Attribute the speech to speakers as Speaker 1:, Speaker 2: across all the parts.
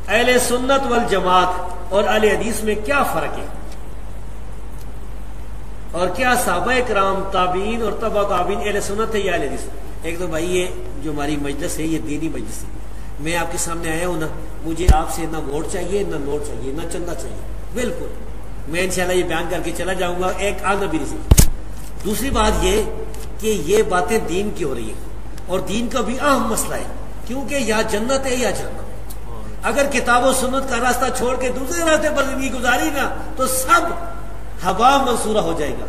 Speaker 1: اہل سنت والجماعت اور اہل حدیث میں کیا فرق ہے، اور کیا صحابہ کرام تابعین اور تبع تابعین اہل سنت ہے یا اہل حدیث؟ ایک تو بھائی یہ جو ہماری مجلس ہے یہ دینی مجلس ہے، میں آپ کے سامنے آیا ہوں نا، مجھے آپ سے نہ ووٹ چاہیے نہ نوٹ چاہیے نہ چندہ چاہیے، بالکل میں انشاءاللہ یہ بیان کر کے چلا جاؤں گا، ایک آنا بھی نہیں۔ دوسری بات یہ کہ یہ باتیں دین کی ہو رہی ہیں اور دین کا بھی اہم مسئلہ ہے، کیونکہ یا جنت ہے یا جہنم۔ اگر کتاب و سنت کا راستہ چھوڑ کے دوسرے راستے پر زندگی گزاری نا تو سب ہوا منصورہ ہو جائے گا۔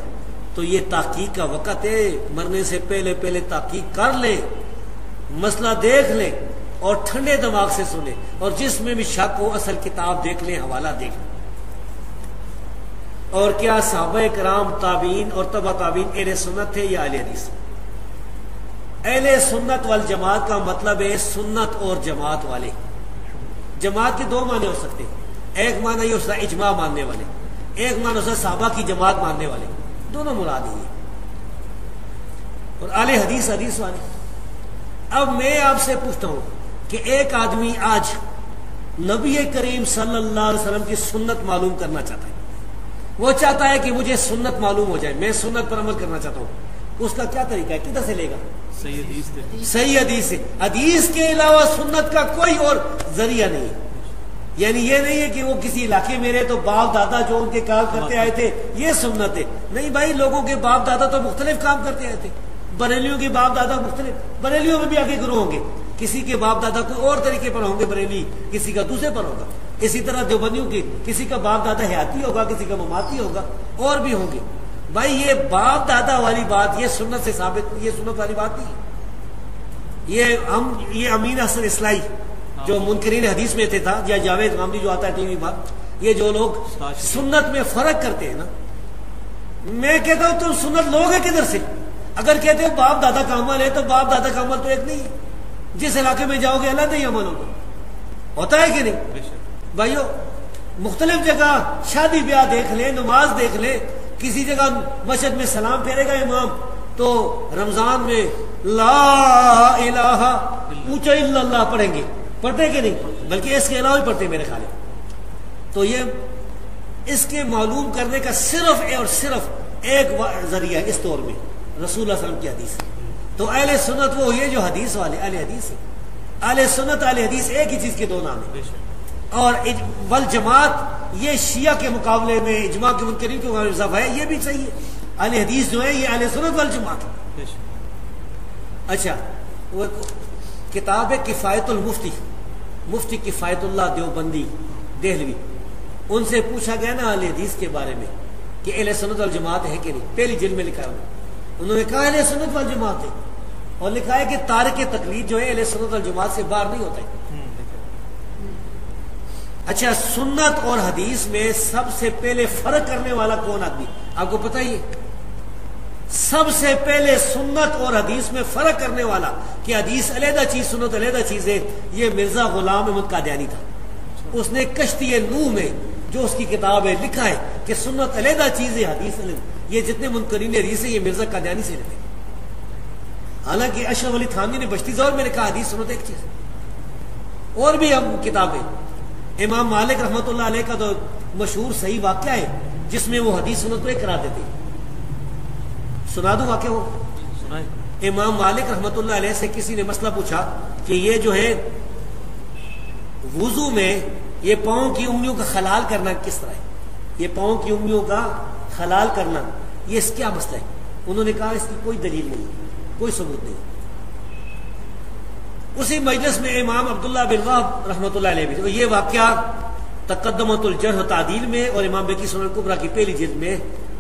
Speaker 1: تو یہ تحقیق کا وقت ہے، مرنے سے پہلے پہلے تحقیق کر لیں، مسئلہ دیکھ لیں اور ٹھنڈے دماغ سے سنیں، اور جس میں بھی شک ہو اصل کتاب دیکھ لیں، حوالہ دیکھ لیں۔ اور کیا صحابہ کرام تابعین اور تبع تابعین اہل سنت تھے یا اہل حدیث؟ اہل سنت والجماعت کا مطلب ہے سنت اور جماعت والے۔ جماعت کے دو معنی ہو سکتے ہیں، ایک معنی یہ ہوتا ہے اجماع ماننے والے، ایک معنی ہوتا ہے صحابہ کی جماعت ماننے والے، دونوں مراد ہیں۔ اور اہل حدیث حدیث والے۔ اب میں آپ سے پوچھتا ہوں کہ ایک آدمی آج نبی کریم صلی اللہ علیہ وسلم کی سنت معلوم کرنا چاہتا ہے، وہ چاہتا ہے کہ مجھے سنت معلوم ہو جائے، میں سنت پر عمل کرنا چاہتا ہوں، اس کا کیا طریقہ ہے، کدھر سے لے گا؟ صحیح حدیث سے۔ حدیث کے علاوہ سنت کا کوئی اور ذریعہ نہیں ہے، یعنی یہ نہیں ہے کہ وہ کسی علاقے میں رہے تو باپ دادا جو ان کے کام کرتے آئے تھے یہ سنت ہے، نہیں بھائی، لوگوں کے باپ دادا تو مختلف کام کرتے آئے تھے، بریلیوں کے باپ دادا مختلف، بریلیوں میں بھی آگے گروہ ہوں گے، کسی کے باپ دادا کوئی اور طریقے پر ہوں گے بریلی، کسی کا دوسرے پر ہوگا، اسی طرح دیوبندیوں کے کسی کا باپ دادا حیاتی ہوگا، کسی کا مماتی ہوگا، اور بھی ہوں گے۔ بھائی یہ باپ دادا والی بات یہ سنت سے ثابت، یہ سنت والی بات نہیں ہے۔ یہ امین حسن اصلاحی جو منکرین حدیث میں تھا، یا جاوید غامدی جو آتا ہے ٹی وی پر، یہ جو لوگ سنت میں فرق کرتے ہیں نا، میں کہتا ہوں تم سنت لوگ ہے کدھر سے؟ اگر کہتے ہو باپ دادا کا عمل ہے تو باپ دادا کا عمل تو ایک نہیں ہے، جس علاقے میں جاؤ گے الگ ہی عمل ہوتا ہے کہ نہیں؟ بھائیو مختلف جگہ شادی بیاہ دیکھ لیں، نماز دیکھ لیں، کسی جگہ مسجد میں سلام پھیرے گا امام تو رمضان میں لا الہ اونچا الا اللہ پڑھیں گے، پڑھتے کہ نہیں؟ بلکہ اس کے علاوہ بھی پڑھتے میرے خیال ہے۔ تو یہ اس کے معلوم کرنے کا صرف اور صرف ایک ذریعہ اس دور میں رسول اللہ صلی اللہ علیہ وسلم کی حدیث ہے۔ تو اہل سنت وہ یہ جو حدیث والے اہل حدیث ہے، اہل سنت اہل حدیث ایک ہی چیز کے دو نام ہیں۔ اور والجماعت یہ شیعہ کے مقابلے میں اجماع کے منکرین کے مقابلے میں اضافہ ہے، یہ بھی صحیح ہے۔ اہل حدیث جو ہے یہ اہل سنت والجماعت۔ اچھا، وہ کتاب ہے کفایت المفتی، مفتی کفایت اللہ دیوبندی دہلوی، ان سے پوچھا گیا نا اہل حدیث کے بارے میں کہ اہل سنت والجماعت ہے کہ نہیں، پہلی جلد میں لکھا ہے انہوں نے کہا اہل سنت والجماعت ہے، اور لکھا ہے کہ تارک تقلید جو ہے اہل سنت والجماعت سے باہر نہیں ہوتا ہے۔ اچھا، سنت اور حدیث میں سب سے پہلے فرق کرنے والا کون آدمی آپ کو پتہ ہی ہے؟ سب سے پہلے سنت اور حدیث میں فرق کرنے والا کہ حدیث علیحدہ چیز سنت علیحدہ چیز ہے، یہ مرزا غلام احمد قادیانی تھا۔ اس نے کشتی نوح میں جو اس کی کتاب ہے لکھا ہے کہ سنت علیحدہ چیز ہے، حدیث علیحدہ۔ یہ جتنے منکرین حدیث ہیں یہ مرزا قادیانی سے لیتے ہیں، حالانکہ اشرف علی تھانوی نے بشتی زور میں لکھا حدیث سنت ایک چیز ہے۔ اور بھی ہم کتابیں، امام مالک رحمۃ اللہ علیہ کا تو مشہور صحیح واقعہ ہے جس میں وہ حدیث سنت کو ایک کرا دیتے ہیں۔ سنا دوں واقعہ وہ؟ امام مالک رحمۃ اللہ علیہ سے کسی نے مسئلہ پوچھا کہ یہ جو ہے وضو میں یہ پاؤں کی انگلیوں کا خلال کرنا کس طرح ہے، یہ پاؤں کی انگلیوں کا خلال کرنا یہ اس کیا مسئلہ ہے؟ انہوں نے کہا اس کی کوئی دلیل نہیں، کوئی ثبوت نہیں۔ اسی مجلس میں امام عبداللہ بن وہب رحمۃ اللہ علیہ بھی، یہ واقعہ تقدمۃ الجرح و تعدیل میں اور امام بیہقی سنن الکبریٰ کی پہلی جلد میں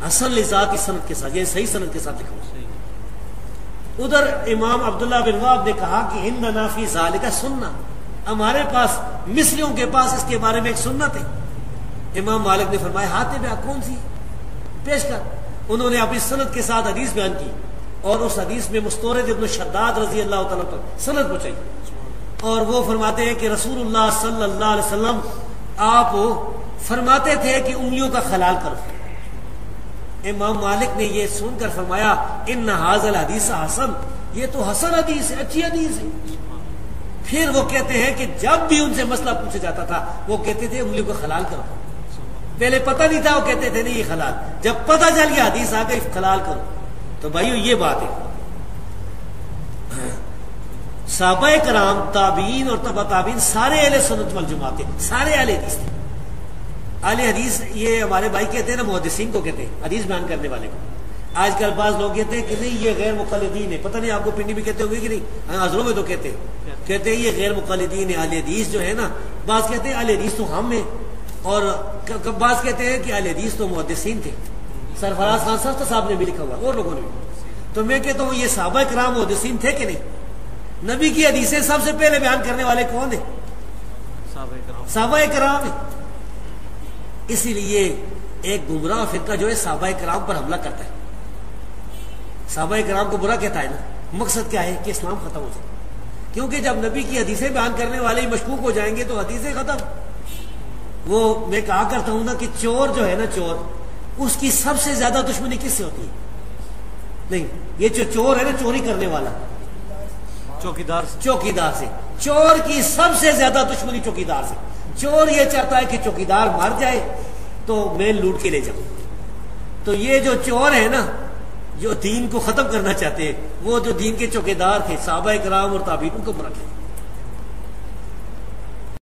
Speaker 1: حسن لذات کی سند کے ساتھ، یعنی صحیح سند کے ساتھ لکھا۔ ادھر امام عبداللہ بن وہب نے کہا کہ عندنا فی ذالک سنہ، ہمارے پاس مصریوں کے پاس اس کے بارے میں ایک سنت ہے۔ امام مالک نے فرمایا ہاتھ میں کون سی پیش کر؟ انہوں نے اپنی سند کے ساتھ حدیث بیان کی اور اس حدیث میں مستورد ابن شداد رضی اللہ تعالیٰ پر سند پہنچائی، اور وہ فرماتے ہیں کہ رسول اللہ صلی اللہ علیہ وسلم آپ فرماتے تھے کہ انگلیوں کا خلال کرو۔ امام مالک نے یہ سن کر فرمایا ان ھذا الحدیث حسن، یہ تو حسن حدیث ہے، اچھی حدیث ہے۔ پھر وہ کہتے ہیں کہ جب بھی ان سے مسئلہ پوچھا جاتا تھا وہ کہتے تھے انگلی کو حلال کرو. پہلے پتہ نہیں تھا وہ کہتے تھے نہیں یہ حلال, جب پتہ چل گیا حدیث آ گئی حلال کرو. تو بھائیو یہ بات ہے. صحابہ کرام تابعین اور تبع تابعین سارے اہل سنت والجماعت تھے, سارے اہل حدیث تھے. اہل حدیث یہ ہمارے بھائی کہتے ہیں نا, محدثین کو کہتے ہیں, حدیث بیان کرنے والے کو. آج کل بعض لوگ کہتے ہیں کہ نہیں یہ غیر مقلدین ہے, پتہ نہیں آپ کو پنڈی بھی کہتے ہوئے کہ نہیں, حضروں میں تو کہتے ہیں یہ غیر مقلدین ہے. اہل حدیث جو ہے نا, بعض کہتے ہیں اہل حدیث تو ہم ہیں, اور بعض کہتے ہیں کہ اہل حدیث تو محدثین تھے. سرفراز خان صاحب نے بھی لکھا ہوا اور لوگوں نے بھی. تو میں کہتا ہوں یہ صحابہ کرام محدثین تھے کہ نہیں؟ نبی کی حدیثیں سب سے پہلے بیان کرنے والے کون ہیں؟ صحابہ کرام ہیں. اسی لیے ایک گمراہ فرقہ جو ہے صحابہ کرام پر حملہ کرتا ہے, صحابہ کرام کو برا کہتا ہے نا. مقصد کیا ہے کہ اسلام ختم ہو جائے, کیونکہ جب نبی کی حدیثیں بیان کرنے والے مشکوک ہو جائیں گے تو حدیثیں ختم. وہ میں کہا کرتا ہوں نا کہ چور جو ہے نا, چور, اس کی سب سے زیادہ دشمنی کس سے ہوتی ہے؟ نہیں, یہ جو چور ہے نا, چوری کرنے والا, چوکیدار سے. چور کی سب سے زیادہ دشمنی چوکیدار سے. چور یہ چاہتا ہے کہ چوکیدار مر جائے تو میں لوٹ کے لے جاؤں. تو یہ جو چور ہے نا, جو دین کو ختم کرنا چاہتے ہیں, وہ جو دین کے چوکیدار تھے صحابہ کرام اور تابعین کو برا کیا.